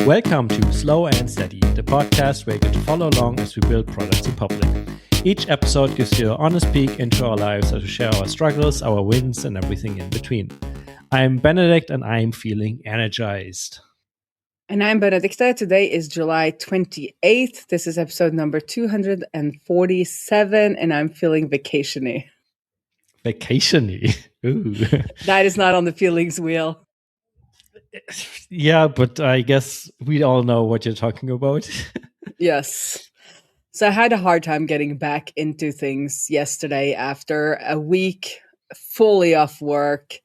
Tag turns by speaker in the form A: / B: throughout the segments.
A: Welcome to Slow and Steady, the podcast where you get to follow along as we build products in public. Each episode gives you an honest peek into our lives as we share our struggles, our wins, and everything in between. I'm Benedict and I'm feeling energized.
B: And I'm Benedicte. Today is July 28th. This is episode number 247, and I'm feeling vacationy.
A: Vacationy? Ooh.
B: That is not on the feelings wheel.
A: Yeah, but I guess we all know what you're talking about.
B: Yes. So I had a hard time getting back into things yesterday after a week fully off work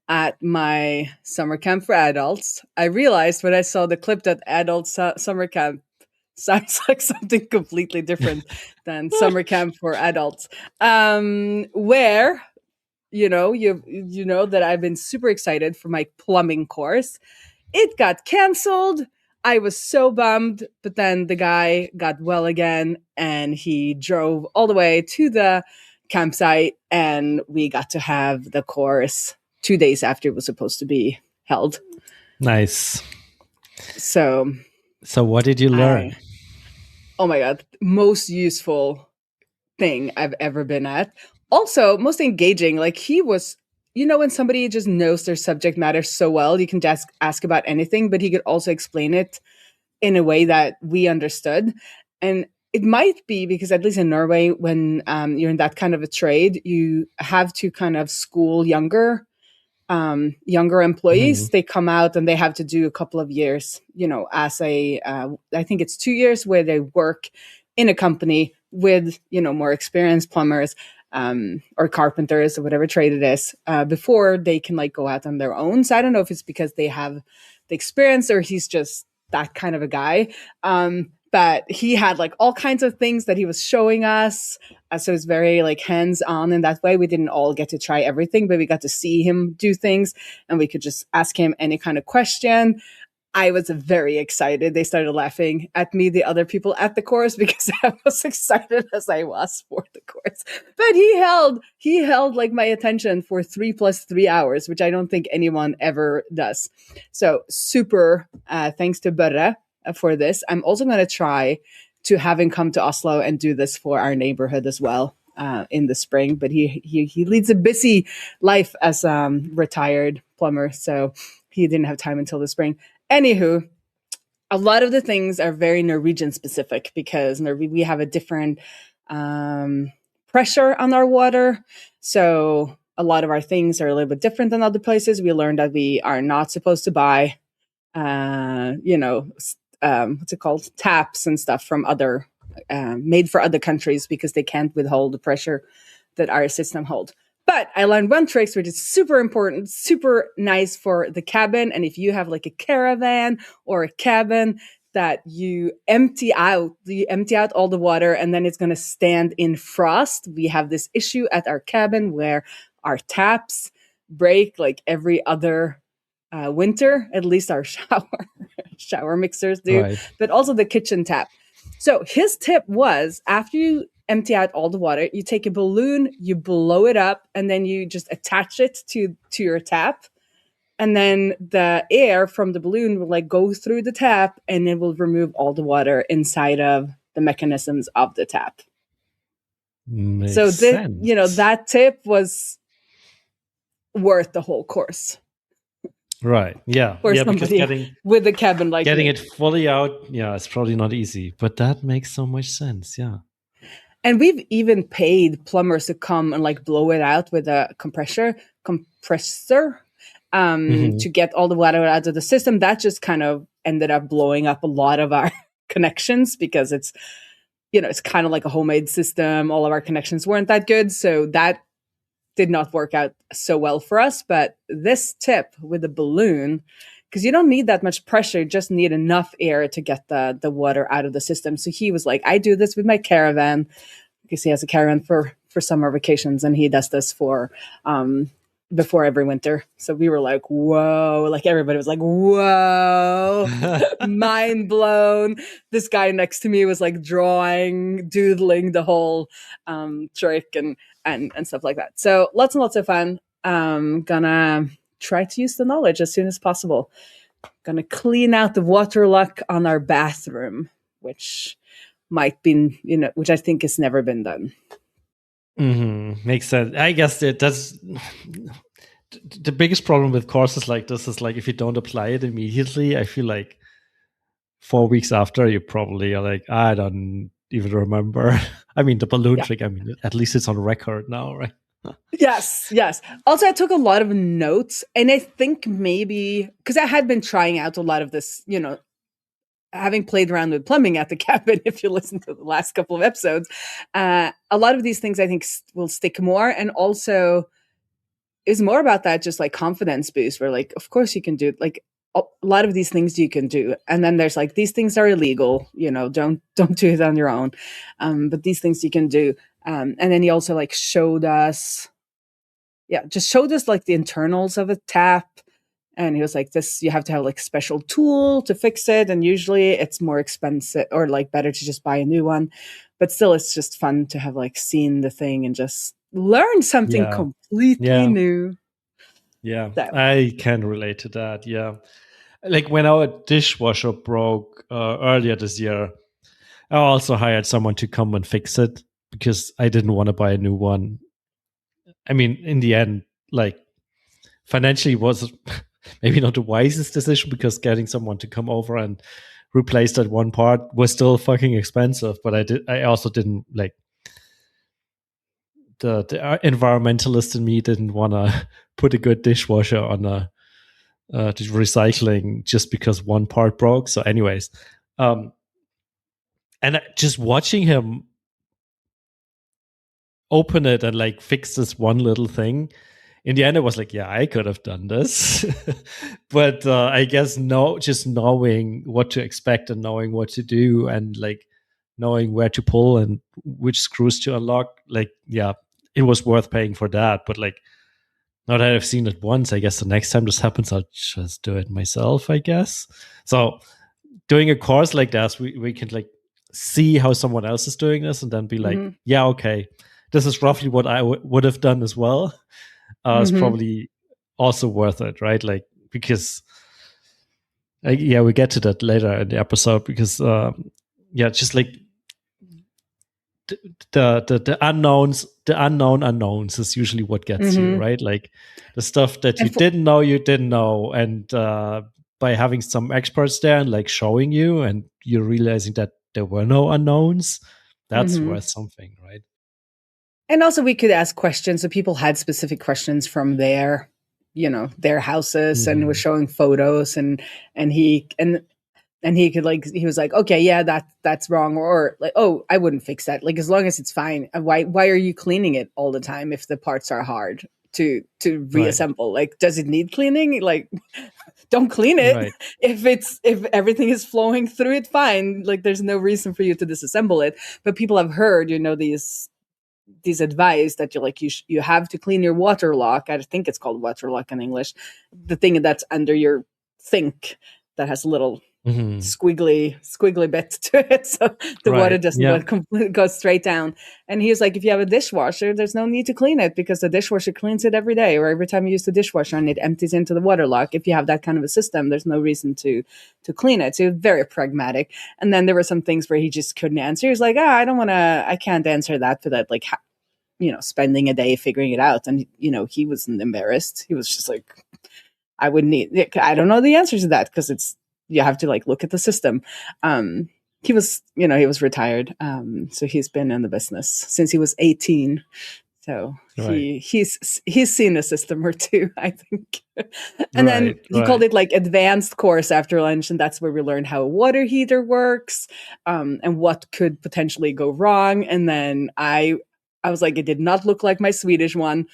B: at my summer camp for adults. I realized when I saw the clip that adult summer camp sounds like something completely different than summer camp for adults, where you know that I've been super excited for my plumbing course. It got canceled. I was so bummed, but then the guy got well again and he drove all the way to the campsite and we got to have the course 2 days after it was supposed to be held.
A: Nice.
B: So
A: what did you learn?
B: Oh my God, most useful thing I've ever been at. Also, most engaging. Like he was, when somebody just knows their subject matter so well, you can just ask about anything, but he could also explain it in a way that we understood. And it might be because, at least in Norway, when you're in that kind of a trade, you have to kind of school younger employees. They come out and they have to do a couple of years, as I think it's 2 years where they work in a company with, more experienced plumbers or carpenters or whatever trade it is, before they can go out on their own. So I don't know if it's because they have the experience or he's just that kind of a guy. But he had all kinds of things that he was showing us. So it's very hands-on in that way. We didn't all get to try everything, but we got to see him do things and we could just ask him any kind of question. I was very excited. They started laughing at me, the other people at the course, because I was excited as I was for the course. But he held my attention for 3 + 3 hours, which I don't think anyone ever does. So super thanks to Børre for this. I'm also going to try to have him come to Oslo and do this for our neighborhood as well in the spring. But he leads a busy life as a retired plumber, so he didn't have time until the spring. Anywho, a lot of the things are very Norwegian specific because we have a different pressure on our water. So a lot of our things are a little bit different than other places. We learned that we are not supposed to buy, what's it called? Taps and stuff from other, made for other countries because they can't withhold the pressure that our system holds. But I learned one trick, which is super important, super nice for the cabin. And if you have a caravan or a cabin that you empty out all the water and then it's going to stand in frost. We have this issue at our cabin where our taps break every other winter, at least our shower mixers do, right. But also the kitchen tap. So his tip was, after you empty out all the water, you take a balloon, you blow it up, and then you just attach it to your tap. And then the air from the balloon will go through the tap and it will remove all the water inside of the mechanisms of the tap.
A: Makes
B: so
A: sense.
B: That tip was worth the whole course.
A: Right. Yeah.
B: For
A: somebody
B: with the cabin
A: getting
B: me.
A: it fully out, it's probably not easy, but that makes so much sense. Yeah.
B: And we've even paid plumbers to come and blow it out with a compressor to get all the water out of the system. That just kind of ended up blowing up a lot of our connections because it's kind of like a homemade system. All of our connections weren't that good. So that did not work out so well for us. But this tip with the balloon, because you don't need that much pressure, you just need enough air to get the water out of the system. So he was like, I do this with my caravan, because he has a caravan for summer vacations, and he does this for before every winter. So we were like, whoa, everybody was like, whoa, mind blown. This guy next to me was doodling the whole trick and stuff like that. So lots and lots of fun. Gonna try to use the knowledge as soon as possible. gonna clean out the water lock on our bathroom, which might be, which I think has never been done.
A: Makes sense. I guess that's the biggest problem with courses like this is like if you don't apply it immediately, I feel like 4 weeks after you probably are like, I don't even remember. I mean, the balloon trick, I mean, at least it's on record now, right?
B: Yes. Also, I took a lot of notes, and I think maybe because I had been trying out a lot of this, having played around with plumbing at the cabin, if you listen to the last couple of episodes, a lot of these things I think will stick more. And also it's more about that just like confidence boost where like, of course you can do it. Like a lot of these things you can do. And then there's like, these things are illegal, don't do it on your own. But these things you can do. And then he also like showed us like the internals of a tap. And he was like, this, you have to have like a special tool to fix it. And usually it's more expensive or like better to just buy a new one. But still, it's just fun to have like seen the thing and just learn something completely new.
A: Yeah, so. I can relate to that. Yeah. Like when our dishwasher broke earlier this year, I also hired someone to come and fix it because I didn't want to buy a new one. I mean, in the end, like financially was maybe not the wisest decision because getting someone to come over and replace that one part was still fucking expensive. But I also didn't like the environmentalist in me didn't want to put a good dishwasher on a recycling just because one part broke. So, anyways, and just watching him open it and like fix this one little thing. In the end, it was like, yeah, I could have done this. But I guess just knowing what to expect and knowing what to do and like knowing where to pull and which screws to unlock, like, yeah, it was worth paying for that. But like, now that I've seen it once, I guess the next time this happens, I'll just do it myself, I guess. So doing a course like that, we can like see how someone else is doing this and then be like, yeah, okay, this is roughly what I would have done as well. It's probably also worth it, right? Like, because we get to that later in the episode because just like the unknowns, the unknown unknowns is usually what gets you, right? Like the stuff that you didn't know, and by having some experts there and like showing you and you're realizing that there were no unknowns, that's worth something, right?
B: And also we could ask questions. So people had specific questions from their houses and was showing photos and he could like, he was like, okay, yeah, that's wrong. Or like, oh, I wouldn't fix that. Like, as long as it's fine. Why are you cleaning it all the time if the parts are hard to reassemble? Right. Like, does it need cleaning? Like, don't clean it. Right. If everything is flowing through it, fine. Like, there's no reason for you to disassemble it. But people have heard, these advice that you have to clean your water lock. I think it's called water lock in English. The thing that's under your sink that has a little squiggly bit to it, so the water doesn't go straight down. And he was like, if you have a dishwasher, there's no need to clean it because the dishwasher cleans it every day or every time you use the dishwasher and it empties into the water lock. If you have that kind of a system, there's no reason to clean it. So he was very pragmatic. And then there were some things where he just couldn't answer. He was like, I can't answer that for that, like, spending a day figuring it out. And he wasn't embarrassed. He was just like, I don't know the answers to that because you have to like look at the system. He was retired. So he's been in the business since he was 18. So he's seen a system or two, I think. And then he called it like advanced course after lunch. And that's where we learned how a water heater works, and what could potentially go wrong. And then I was like, it did not look like my Swedish one.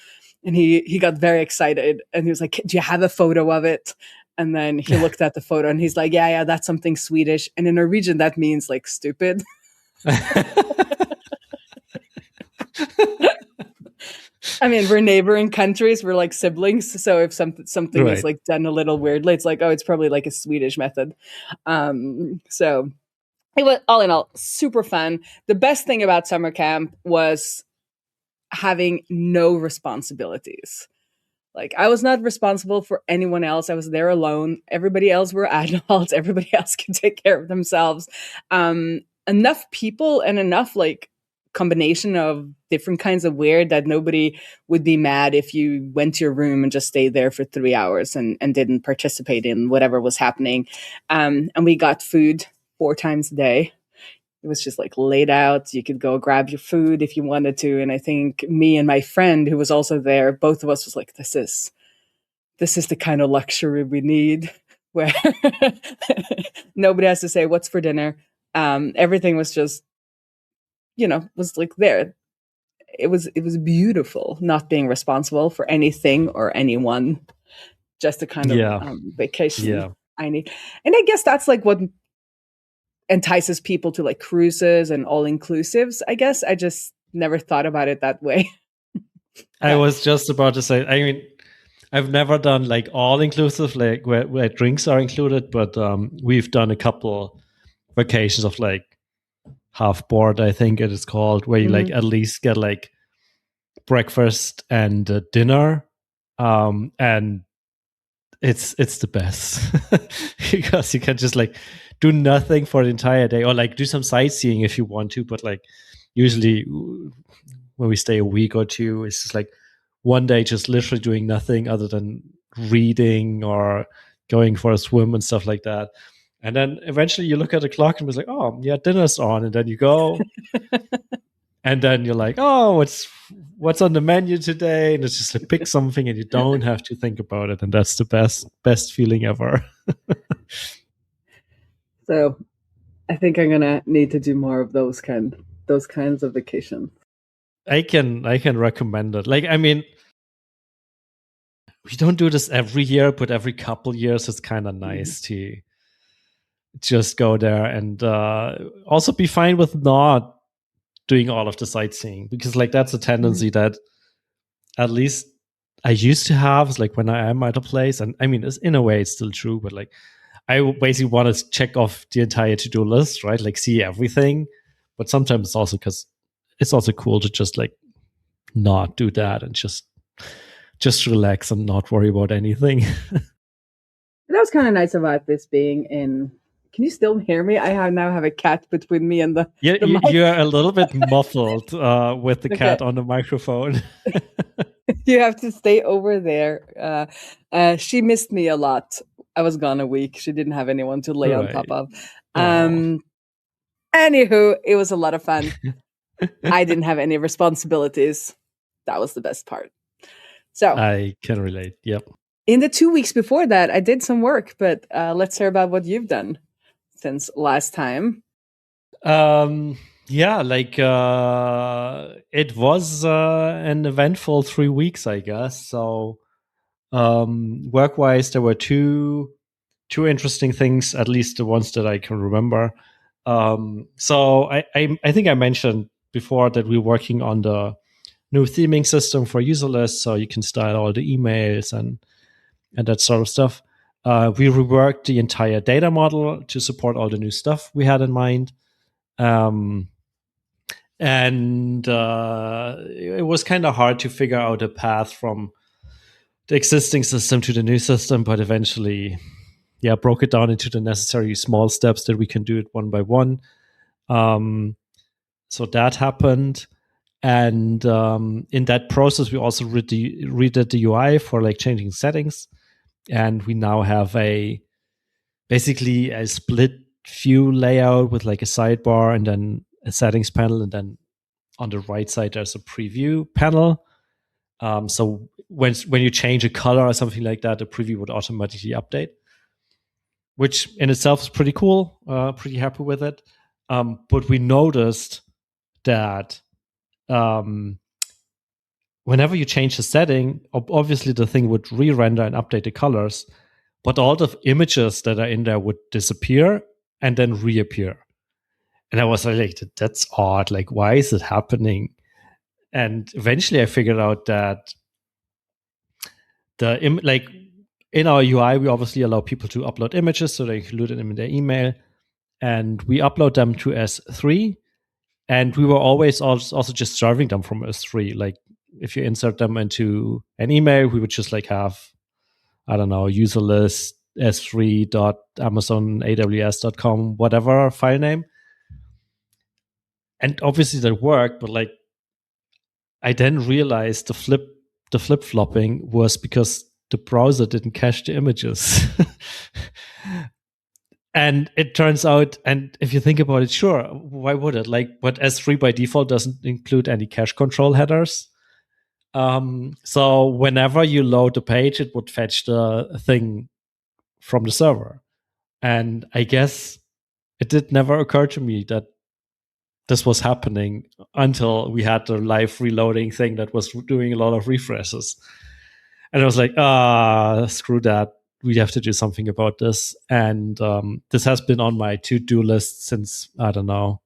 B: And he got very excited and he was like, do you have a photo of it? And then he looked at the photo and he's like, yeah, that's something Swedish. And in Norwegian, that means like stupid. I mean, we're neighboring countries. We're like siblings. So if something is like done a little weirdly, it's like, oh, it's probably like a Swedish method. So it was, all in all, super fun. The best thing about summer camp was having no responsibilities. Like, I was not responsible for anyone else. I was there alone. Everybody else were adults. Everybody else could take care of themselves. Enough people and enough like combination of different kinds of weird that nobody would be mad if you went to your room and just stayed there for 3 hours and didn't participate in whatever was happening. And we got food 4 times a day. It was just like laid out. You could go grab your food if you wanted to. And I think me and my friend who was also there, both of us was like, this is the kind of luxury we need, where nobody has to say what's for dinner. Everything was just, was like there. It was beautiful not being responsible for anything or anyone, just a kind of vacation I need. And I guess that's like what entices people to like cruises and all inclusives. I guess I just never thought about it that way.
A: I was just about to say, I mean, I've never done like all inclusive, like where drinks are included, but we've done a couple vacations of like half board, I think it is called, where you like at least get like breakfast and dinner, and it's the best because you can just like do nothing for the entire day, or like do some sightseeing if you want to, but like usually when we stay a week or two, it's just like one day just literally doing nothing other than reading or going for a swim and stuff like that. And then eventually you look at the clock and it's like, oh yeah, dinner's on, and then you go and then you're like, oh, what's on the menu today? And it's just like pick something and you don't have to think about it, and that's the best feeling ever.
B: So I think I'm gonna need to do more of those kinds of vacations.
A: I can recommend it. Like, I mean, we don't do this every year, but every couple years it's kind of nice to just go there and also be fine with not doing all of the sightseeing, because like that's a tendency that at least I used to have, is like when I am at a place, and I mean, it's, in a way it's still true, but like I basically want to check off the entire to-do list, right? Like see everything. But sometimes it's also because it's also cool to just like not do that and just relax and not worry about anything.
B: That was kind of nice about this being in. Can you still hear me? I now have a cat between me and the.
A: Yeah, you're a little bit muffled with the cat on the microphone.
B: You have to stay over there. She missed me a lot. I was gone a week. She didn't have anyone to lay on top of. Anywho, it was a lot of fun. I didn't have any responsibilities. That was the best part. So
A: I can relate. Yep.
B: In the 2 weeks before that, I did some work, but let's hear about what you've done since last time.
A: Yeah, like it was an eventful 3 weeks, I guess. So work-wise, there were two interesting things, at least the ones that I can remember. So I think I mentioned before that we're working on the new theming system for Userlist, so you can style all the emails and that sort of stuff. We reworked the entire data model to support all the new stuff we had in mind. And it was kind of hard to figure out a path from the existing system to the new system, but eventually, broke it down into the necessary small steps that we can do it one by one. So that happened. And in that process, we also redid the UI for like changing settings. And we now have basically a split view layout with like a sidebar and then a settings panel. And then on the right side, there's a preview panel. So when you change a color or something like that, the preview would automatically update, which in itself is pretty cool. Pretty happy with it. But we noticed that whenever you change the setting, obviously the thing would re-render and update the colors, but all the images that are in there would disappear and then reappear. And I was like, that's odd. Like, why is it happening? And eventually I figured out that in our UI, we obviously allow people to upload images, so they include them in their email, and we upload them to S3. And we were always also just serving them from S3. Like if you insert them into an email, we would just like have, I don't know, userlist s3.amazonaws.com, whatever file name. And obviously that worked, but like I then realized the flip-flopping was because the browser didn't cache the images. And it turns out, and if you think about it, sure, why would it? Like, but S3 by default doesn't include any cache control headers. So whenever you load the page, it would fetch the thing from the server. And I guess it did never occur to me that this was happening until we had the live reloading thing that was doing a lot of refreshes. And I was like, screw that. We have to do something about this. And this has been on my to-do list since, I don't know,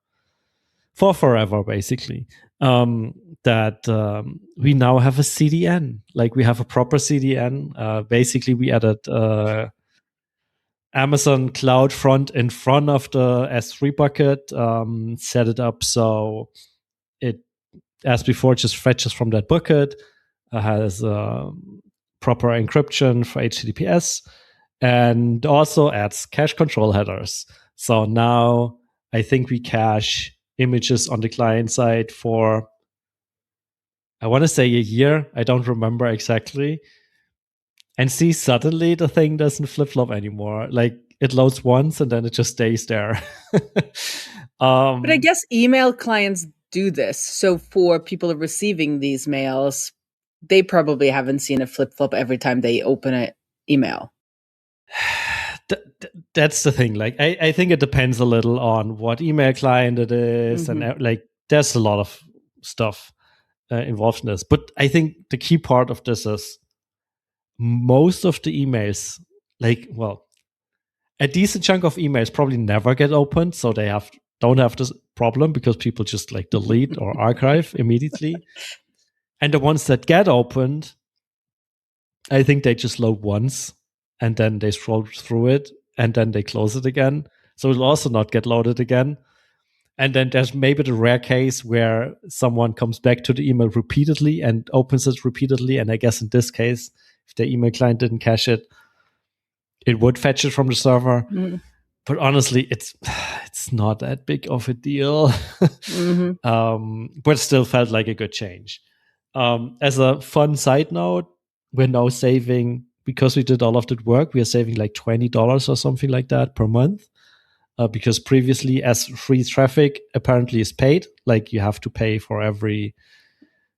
A: for forever, basically. That we now have a CDN. Like we have a proper CDN. Basically, we added Amazon CloudFront in front of the S3 bucket, set it up so it, as before, just fetches from that bucket, has proper encryption for HTTPS, and also adds cache control headers. So now I think we cache images on the client side for, I want to say a year. I don't remember exactly. And see, suddenly the thing doesn't flip-flop anymore. Like it loads once and then it just stays there.
B: But I guess email clients do this. So for people receiving these mails, they probably haven't seen a flip-flop every time they open an email.
A: That's the thing. Like I think it depends a little on what email client it is. Mm-hmm. And like there's a lot of stuff involved in this. But I think the key part of this is most of the emails, like, well, a decent chunk of emails probably never get opened, so they don't have this problem because people just like delete or archive immediately. And the ones that get opened, I think they just load once and then they scroll through it and then they close it again. So it'll also not get loaded again. And then there's maybe the rare case where someone comes back to the email repeatedly and opens it repeatedly. And I guess in this case, if the email client didn't cache it, it would fetch it from the server. Mm. But honestly, it's not that big of a deal. Mm-hmm. But still felt like a good change. As a fun side note, we're now saving, because we did all of that work, we are saving like $20 or something like that per month. Because previously, as free traffic apparently is paid, like you have to pay for every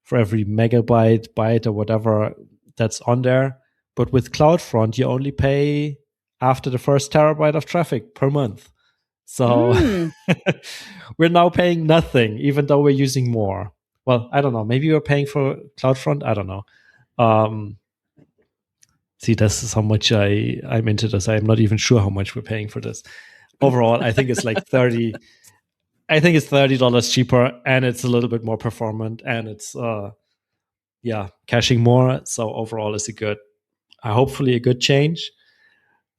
A: megabyte, byte, or whatever that's on there. But with CloudFront, you only pay after the first terabyte of traffic per month. So we're now paying nothing, even though we're using more. Well, I don't know. Maybe we're paying for CloudFront. I don't know. See, this is how much I'm into this. I'm not even sure how much we're paying for this. Overall, I think it's like $30. I think it's $30 cheaper, and it's a little bit more performant, and it's caching more. So overall, it's hopefully a good change.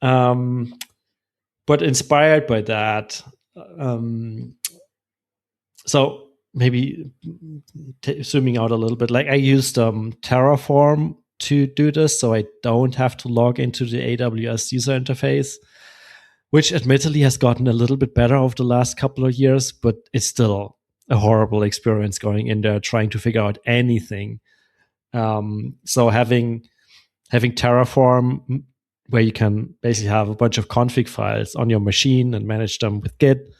A: But inspired by that, so maybe zooming out a little bit, like I used Terraform to do this, so I don't have to log into the AWS user interface, which admittedly has gotten a little bit better over the last couple of years, but it's still a horrible experience going in there trying to figure out anything. So having Terraform, where you can basically have a bunch of config files on your machine and manage them with Git,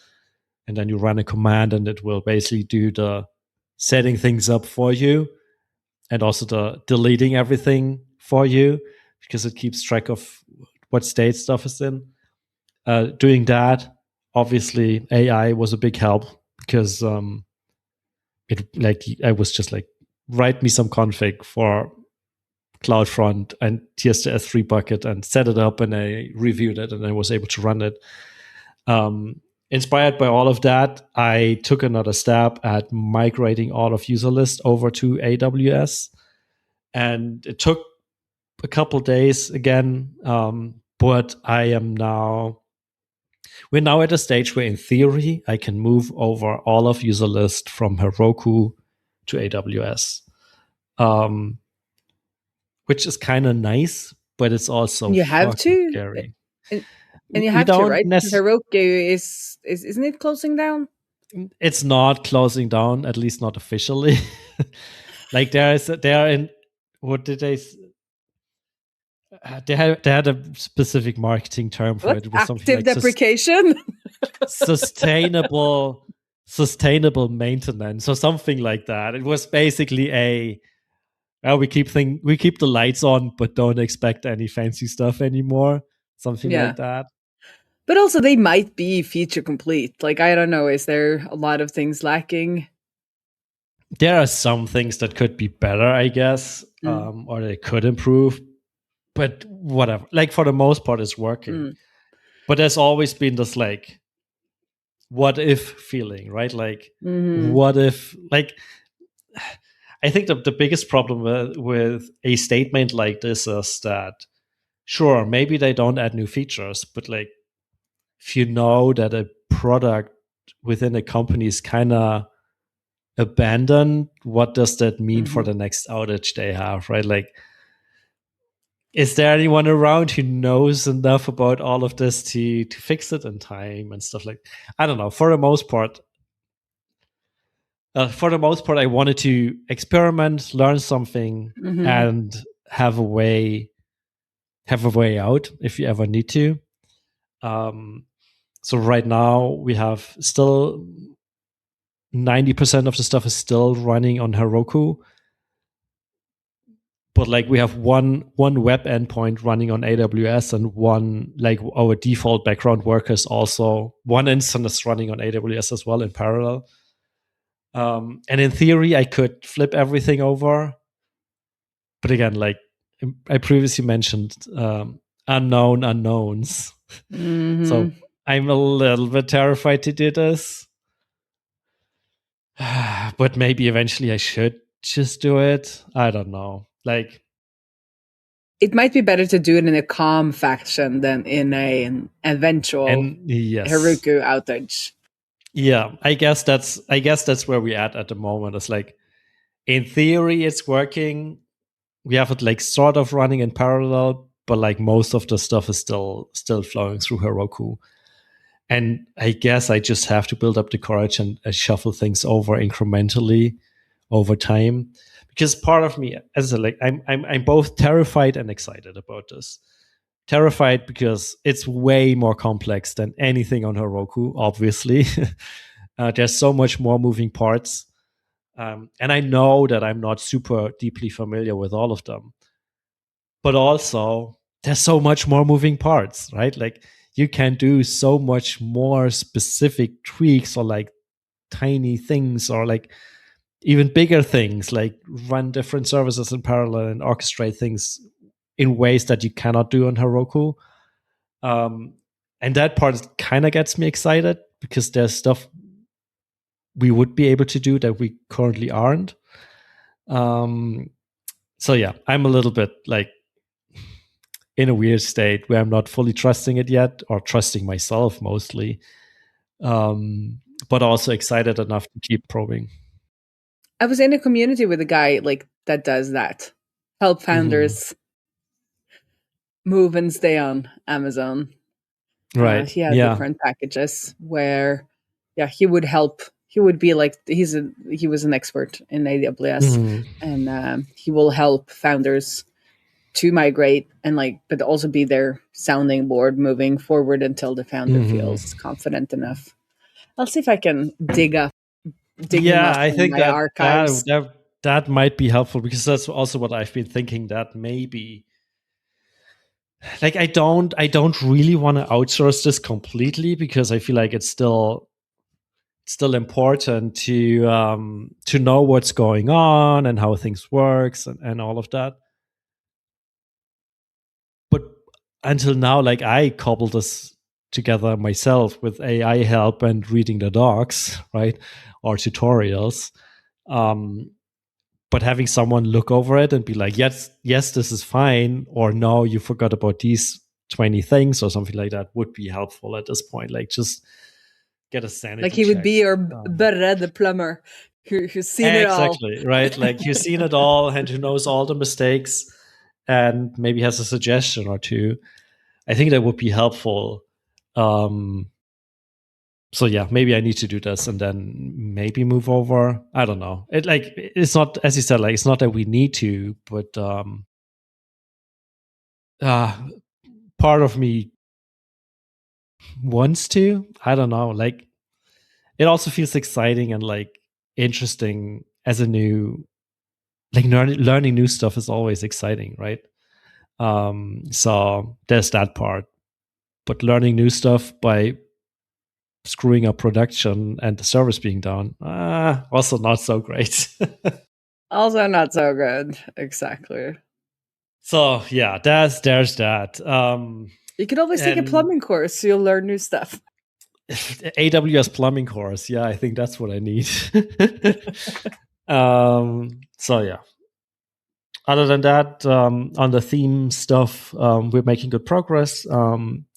A: and then you run a command and it will basically do the setting things up for you and also the deleting everything for you because it keeps track of what state stuff is in. Doing that, obviously AI was a big help because I was just like, write me some config for CloudFront and here's the S3 bucket and set it up, and I reviewed it and I was able to run it. Inspired by all of that, I took another stab at migrating all of Userlist over to AWS, and it took a couple days again, but we're now at a stage where in theory I can move over all of Userlist from Heroku to AWS. which is kind of nice, but it's also
B: You have
A: fucking
B: to,
A: scary.
B: and you
A: We
B: have to,
A: don't
B: right? Heroku is isn't it closing down?
A: It's not closing down, at least not officially. Like they are in, what did they had a specific marketing term for
B: What?
A: it. It was something
B: Active
A: like
B: deprecation?
A: sustainable maintenance or something like that. It was basically we keep the lights on, but don't expect any fancy stuff anymore. Something
B: Yeah.
A: like that.
B: But also they might be feature complete. Like, I don't know, is there a lot of things lacking?
A: There are some things that could be better, I guess, or they could improve. But whatever. Like for the most part, it's working. But there's always been this like, what if feeling, right? Like, what if, like, I think the biggest problem with a statement like this is that, sure, maybe they don't add new features, but like, if you know that a product within a company is kind of abandoned, what does that mean for the next outage they have, right? Like, is there anyone around who knows enough about all of this to fix it in time and stuff like? I don't know. For the most part, I wanted to experiment, learn something, and have a way out if you ever need to. So right now we have still 90% of the stuff is still running on Heroku. But like we have one web endpoint running on AWS and one, like our default background workers, also one instance is running on AWS as well in parallel. And in theory, I could flip everything over. But again, like I previously mentioned, unknown unknowns. So I'm a little bit terrified to do this. But maybe eventually I should just do it. I don't know. Like,
B: it might be better to do it in a calm fashion than in an eventual Heroku outage.
A: Yeah, I guess that's where we're at the moment. It's like, in theory, it's working. We have it like sort of running in parallel, but like most of the stuff is still flowing through Heroku. And I guess I just have to build up the courage and shuffle things over incrementally over time. Because part of me, as I said, like I'm both terrified and excited about this. Terrified because it's way more complex than anything on Heroku, obviously. There's so much more moving parts. And I know that I'm not super deeply familiar with all of them. But also, there's so much more moving parts, right? Like, you can do so much more specific tweaks or like tiny things or like even bigger things, like run different services in parallel and orchestrate things in ways that you cannot do on Heroku. And that part kind of gets me excited because there's stuff we would be able to do that we currently aren't. So yeah, I'm a little bit like in a weird state where I'm not fully trusting it yet, or trusting myself mostly, but also excited enough to keep probing.
B: I was in a community with a guy like that does that, help founders move and stay on Amazon.
A: Right.
B: He had different packages where, he would help. He would be like, he was an expert in AWS, and he will help founders to migrate and like, but also be their sounding board moving forward until the founder feels confident enough. I'll see if I can dig him up
A: I think
B: in my archives.
A: that might be helpful, because that's also what I've been thinking, that maybe like I don't really want to outsource this completely, because I feel like it's still important to know what's going on and how things works and all of that. But until now, like, I cobbled this together myself with AI help and reading the docs, right, or tutorials. But having someone look over it and be like, yes, this is fine, or no, you forgot about these 20 things or something like that, would be helpful at this point. Like, just get a sanity
B: like he
A: check.
B: would be your Børre the plumber. who's seen it all.
A: Exactly, right? Like who's seen it all and who knows all the mistakes and maybe has a suggestion or two. I think that would be helpful. So yeah, maybe I need to do this and then maybe move over. I don't know. It's not, as you said, like it's not that we need to, but part of me wants to. I don't know. Like it also feels exciting and like interesting as a new, like learning new stuff is always exciting, right? So there's that part. But learning new stuff by screwing up production and the service being down, also not so great.
B: Also not so good. Exactly.
A: So yeah, there's that.
B: You could always take a plumbing course, so you'll learn new stuff.
A: AWS plumbing course. Yeah, I think that's what I need. So yeah. Other than that, on the theme stuff, we're making good progress.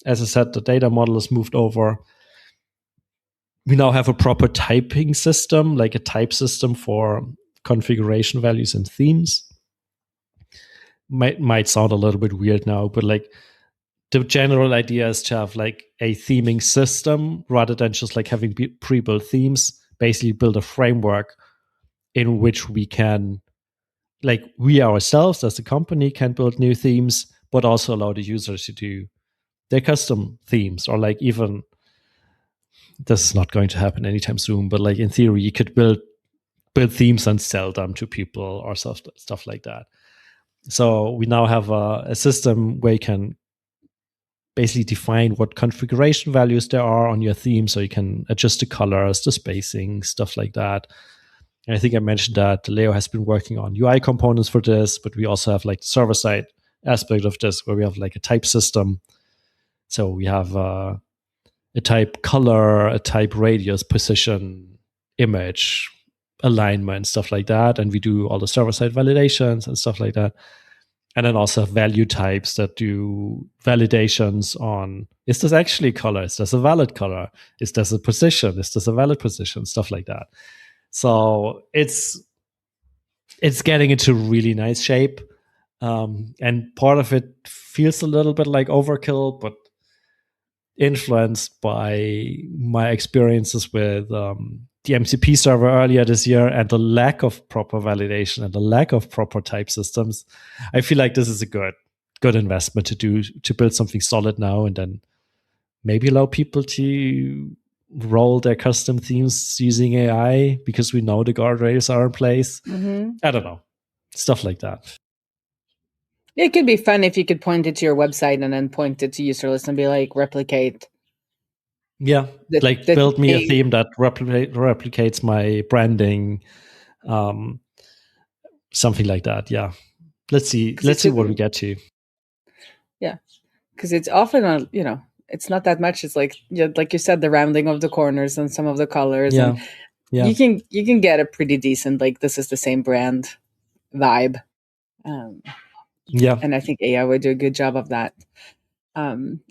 A: As I said, the data model is moved over. We now have a proper typing system, like a type system for configuration values and themes. Might sound a little bit weird now, but like the general idea is to have like a theming system rather than just like having pre-built themes. Basically build a framework in which we can, like we ourselves as a company can build new themes, but also allow the users to do their custom themes, or like even, this is not going to happen anytime soon, but like in theory, you could build themes and sell them to people or stuff like that. So we now have a system where you can basically define what configuration values there are on your theme, so you can adjust the colors, the spacing, stuff like that. And I think I mentioned that Leo has been working on UI components for this, but we also have like the server-side aspect of this where we have like a type system. So we have a type color, a type radius, position, image, alignment, stuff like that. And we do all the server-side validations and stuff like that. And then also have value types that do validations on, is this actually color? Is this a valid color? Is this a position? Is this a valid position? Stuff like that. So it's getting into really nice shape. And part of it feels a little bit like overkill, but influenced by my experiences with the MCP server earlier this year and the lack of proper validation and the lack of proper type systems. I feel like this is a good investment to build something solid now, and then maybe allow people to roll their custom themes using AI because we know the guardrails are in place.
B: Mm-hmm.
A: I don't know. Stuff like that.
B: It could be fun if you could point it to your website and then point it to Userlist and be like, replicate.
A: Yeah, build me a theme that replicates my branding, something like that. Yeah, let's see what we get to.
B: Yeah, because it's often it's not that much. It's like like you said, the rounding of the corners and some of the colors.
A: Yeah,
B: and you can get a pretty decent, like, this is the same brand vibe.
A: Yeah,
B: and I think AI would do a good job of that.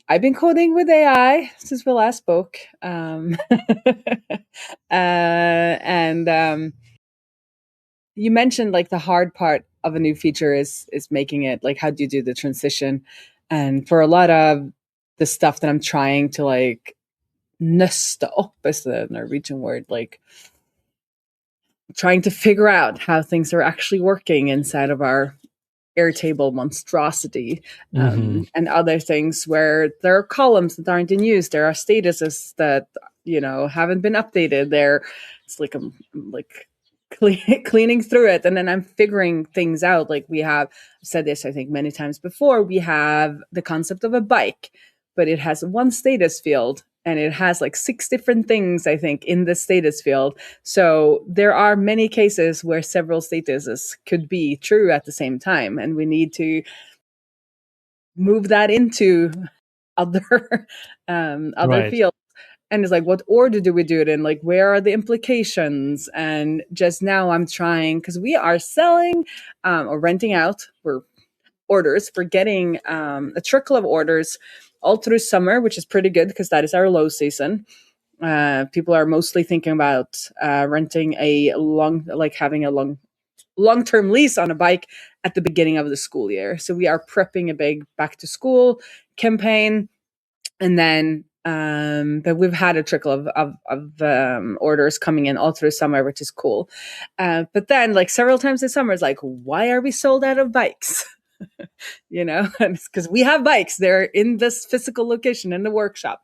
B: I've been coding with AI since we last spoke. And you mentioned like the hard part of a new feature is making it, like, how do you do the transition? And for a lot of the stuff that I'm trying to like nøste up, is the Norwegian word, like trying to figure out how things are actually working inside of our Airtable monstrosity, and other things where there are columns that aren't in use, there are statuses that haven't been updated. It's like I'm like cleaning through it, and then I'm figuring things out. Like, we have said this, I think, many times before. We have the concept of a bike, but it has one status field, and it has like 6 different things, I think, in the status field. So there are many cases where several statuses could be true at the same time, and we need to move that into other
A: right.
B: fields. And it's like, what order do we do it in? Like, where are the implications? And just now I'm trying, because we are selling or renting out, we're getting a trickle of orders all through summer, which is pretty good because that is our low season. People are mostly thinking about renting having a long-term lease on a bike at the beginning of the school year. So we are prepping a big back to school campaign, and then but we've had a trickle of orders coming in all through summer, which is cool. But then, like several times this summer, it's like, why are we sold out of bikes? And it's because we have bikes. They're in this physical location in the workshop.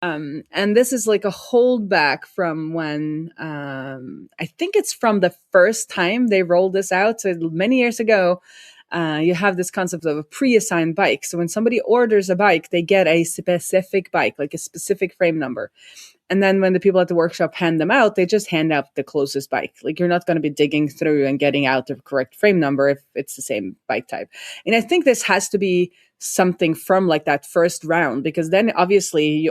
B: And this is like a holdback from when I think it's from the first time they rolled this out. So many years ago, you have this concept of a pre-assigned bike. So when somebody orders a bike, they get a specific bike, like a specific frame number. And then when the people at the workshop hand them out, they just hand out the closest bike. Like you're not going to be digging through and getting out the correct frame number if it's the same bike type. And I think this has to be something from like that first round, because then obviously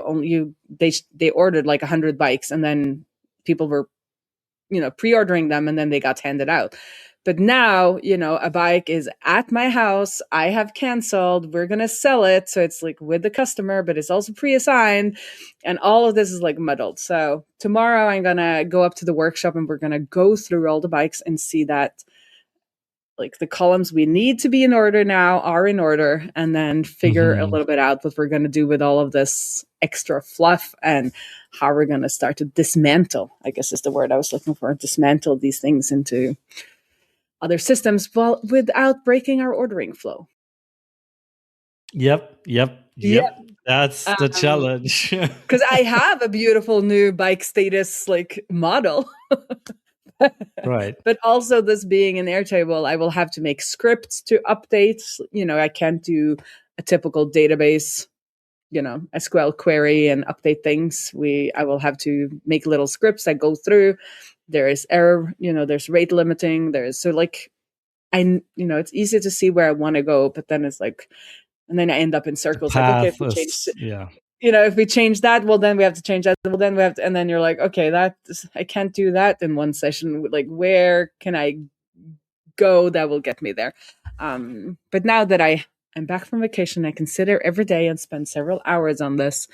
B: they ordered like 100 bikes, and then people were, pre-ordering them, and then they got handed out. But now, a bike is at my house. I have canceled. We're going to sell it. So it's like with the customer, but it's also pre-assigned. And all of this is like muddled. So tomorrow I'm going to go up to the workshop, and we're going to go through all the bikes and see that like the columns we need to be in order now are in order, and then figure a little bit out what we're going to do with all of this extra fluff and how we're going to start to dismantle, I guess is the word I was looking for, dismantle these things into other systems, well, without breaking our ordering flow.
A: Yep. That's the challenge.
B: Because I have a beautiful new bike status like model.
A: Right.
B: But also this being an Airtable, I will have to make scripts to update. I can't do a typical database, SQL query and update things. I will have to make little scripts that go through. There is error, there's rate limiting. It's easy to see where I want to go, but then it's like, and then I end up in circles. Like, okay, if we change if we change that, well, then we have to change that. Well, then we have to, and then you're like, okay, I can't do that in one session. Like, where can I go that will get me there? But now that I'm back from vacation, I consider every day and spend several hours on this.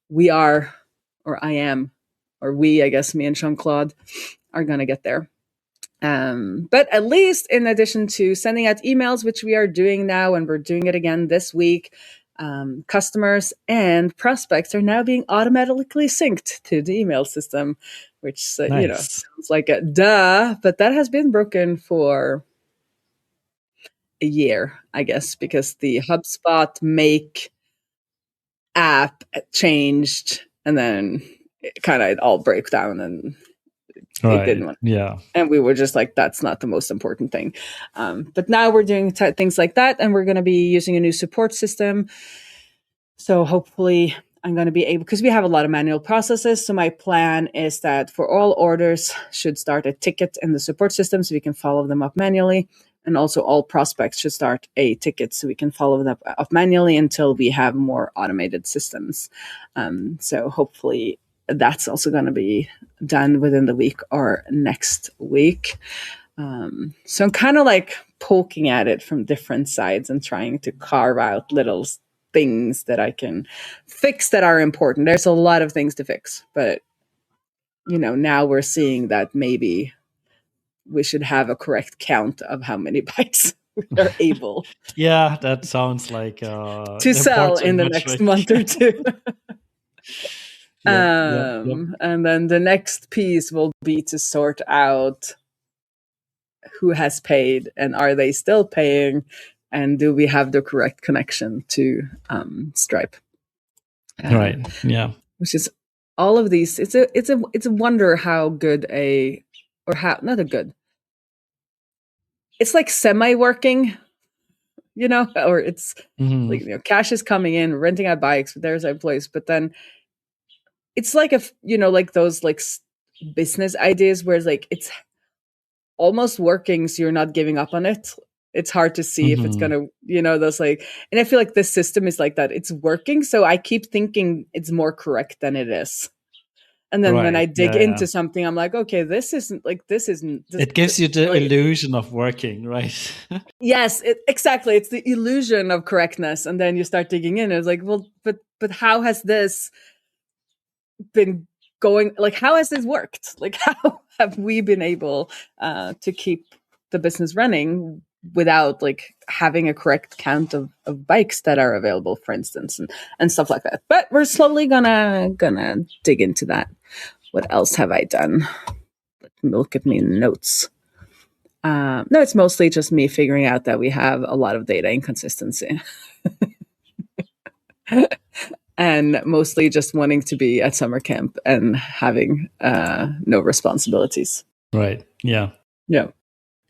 B: We, I guess, me and Jean-Claude are going to get there. But at least in addition to sending out emails, which we are doing now, and we're doing it again this week, customers and prospects are now being automatically synced to the email system, which, sounds like a duh, but that has been broken for a year, I guess, because the HubSpot Make app changed, and then it all broke down, and it didn't want.
A: Yeah.
B: And we were just like, that's not the most important thing. But now we're doing things like that, and we're going to be using a new support system. So hopefully I'm going to be able, because we have a lot of manual processes. So my plan is that for all orders should start a ticket in the support system so we can follow them up manually. And also all prospects should start a ticket so we can follow them up manually until we have more automated systems. So hopefully that's also going to be done within the week or next week. So I'm kind of like poking at it from different sides and trying to carve out little things that I can fix that are important. There's a lot of things to fix, but now we're seeing that maybe we should have a correct count of how many bikes we are able.
A: Yeah, that sounds like
B: to sell in the next month or two. Yep. And then the next piece will be to sort out who has paid and are they still paying, and do we have the correct connection to Stripe?
A: Right. Yeah.
B: Which is all of these. It's a wonder how good not a good. It's like semi-working, or it's like cash is coming in, renting out bikes, there's our place, but then it's like like those like business ideas where it's like it's almost working, so you're not giving up on it. It's hard to see if it's gonna, those like, and I feel like this system is like that. It's working, so I keep thinking it's more correct than it is. And then when I dig into something, I'm like, okay, this isn't.
A: It gives you the illusion of working, right?
B: Yes, exactly. It's the illusion of correctness, and then you start digging in. And it's like, well, but how has this been going, like, how has this worked? Like, how have we been able to keep the business running without like having a correct count of bikes that are available, for instance, and stuff like that. But we're slowly gonna dig into that. What else have I done? Look at me notes. No, it's mostly just me figuring out that we have a lot of data inconsistency. And mostly just wanting to be at summer camp and having no responsibilities.
A: Right. Yeah.
B: Yeah.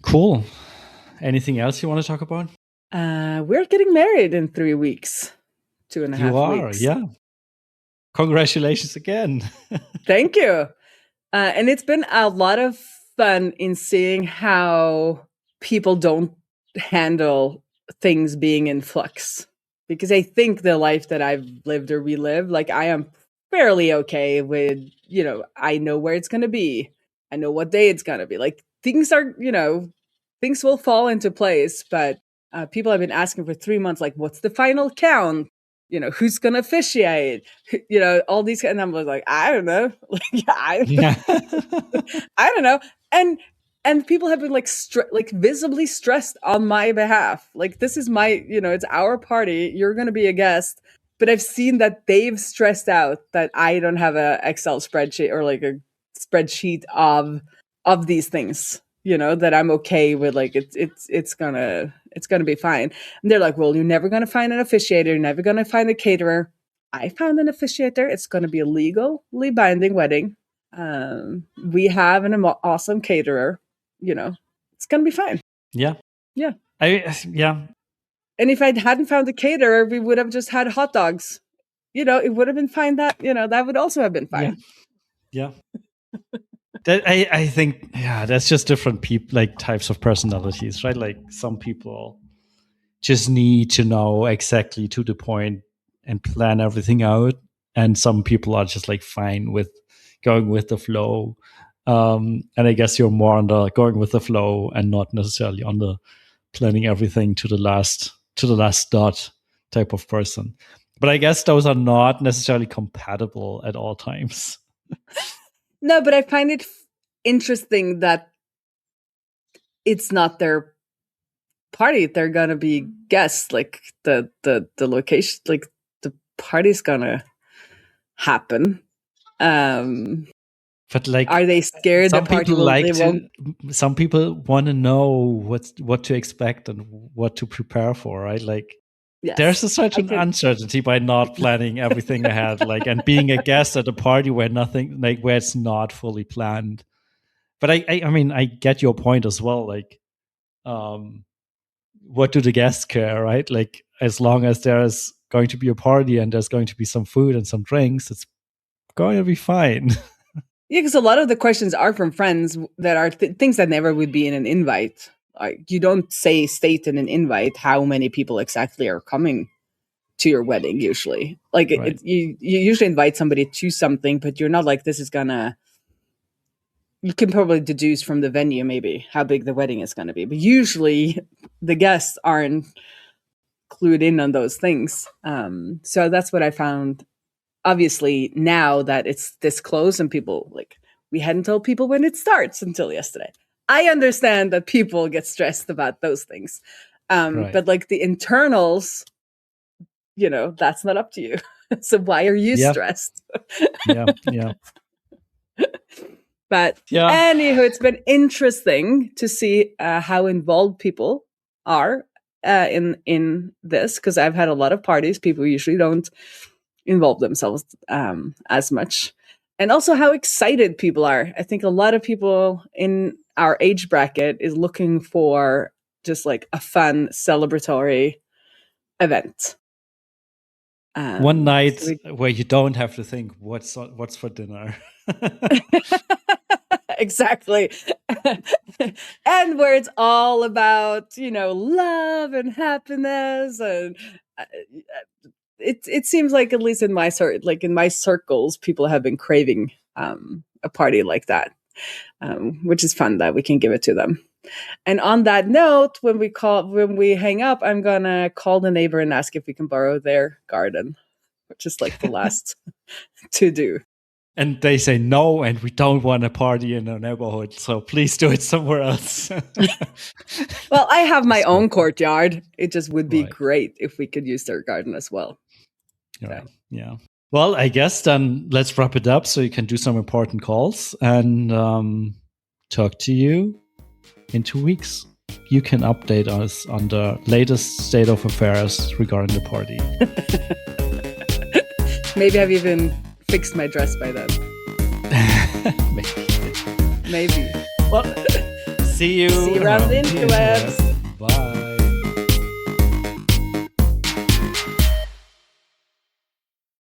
A: Cool. Anything else you want to talk about?
B: We're getting married in 3 weeks. 2.5
A: You are,
B: weeks.
A: yeah. Congratulations again.
B: Thank you. And it's been a lot of fun in seeing how people don't handle things being in flux. Because I think the life that I've lived or relived, like I am fairly okay with, I know where it's going to be. I know what day it's going to be. Like things are, things will fall into place. But people have been asking for 3 months, like, what's the final count? Who's going to officiate? All these, and I'm like, I don't know. I don't know. And people have been like visibly stressed on my behalf. Like, this is my, it's our party. You're going to be a guest. But I've seen that they've stressed out that I don't have a Excel spreadsheet or like a spreadsheet of these things, that I'm okay with. Like, it's gonna be fine. And they're like, well, you're never going to find an officiator. You're never going to find a caterer. I found an officiator. It's going to be a legally binding wedding. We have an awesome caterer. It's going to be fine.
A: Yeah.
B: Yeah.
A: Yeah.
B: And if I hadn't found a caterer, we would have just had hot dogs. It would have been fine. That would also have been fine.
A: Yeah. I think, that's just different people, like types of personalities, right? Like some people just need to know exactly to the point and plan everything out. And some people are just like fine with going with the flow. And I guess you're more on the going with the flow and not necessarily on the planning everything to the last dot type of person. But I guess those are not necessarily compatible at all times.
B: No, but I find it interesting that it's not their party. They're gonna be guests. Like the location, like the party's gonna happen.
A: But like,
B: are they scared the party won't?
A: Some people want to know what to expect and what to prepare for, right? Like, yes, there's a certain uncertainty by not planning everything ahead, like, and being a guest at a party where it's not fully planned. But I mean, I get your point as well. Like, what do the guests care, right? Like, as long as there's going to be a party and there's going to be some food and some drinks, it's going to be fine.
B: Yeah, because a lot of the questions are from friends that are things that never would be in an invite. Like, you don't state in an invite how many people exactly are coming to your wedding. Usually, like, right. You usually invite somebody to something, but you're not like, this is gonna. You can probably deduce from the venue maybe how big the wedding is going to be, but usually the guests aren't clued in on those things. So that's what I found. Obviously, now that it's this close and people, like, we hadn't told people when it starts until yesterday. I understand that people get stressed about those things. Right. But like the internals, that's not up to you. So why are you stressed?
A: Yeah.
B: But anywho, it's been interesting to see how involved people are in this, because I've had a lot of parties. People usually don't involve themselves as much. And also how excited people are. I think a lot of people in our age bracket is looking for just like a fun celebratory event.
A: One night where you don't have to think what's for dinner.
B: Exactly. And where it's all about, love and happiness. And it seems like, at least in my circles, people have been craving a party like that, which is fun that we can give it to them. And on that note, when we hang up, I'm gonna call the neighbor and ask if we can borrow their garden, which is like the last to do.
A: And they say no, and we don't want a party in our neighborhood, so please do it somewhere else.
B: Well, I have my own courtyard. It just would be
A: Right.
B: great if we could use their garden as well.
A: Right. Yeah. Well, I guess then let's wrap it up so you can do some important calls and talk to you in 2 weeks. You can update us on the latest state of affairs regarding the party.
B: Maybe I've even fixed my dress by then.
A: Maybe.
B: Maybe.
A: Well, see you
B: See you around the interwebs.
A: Bye.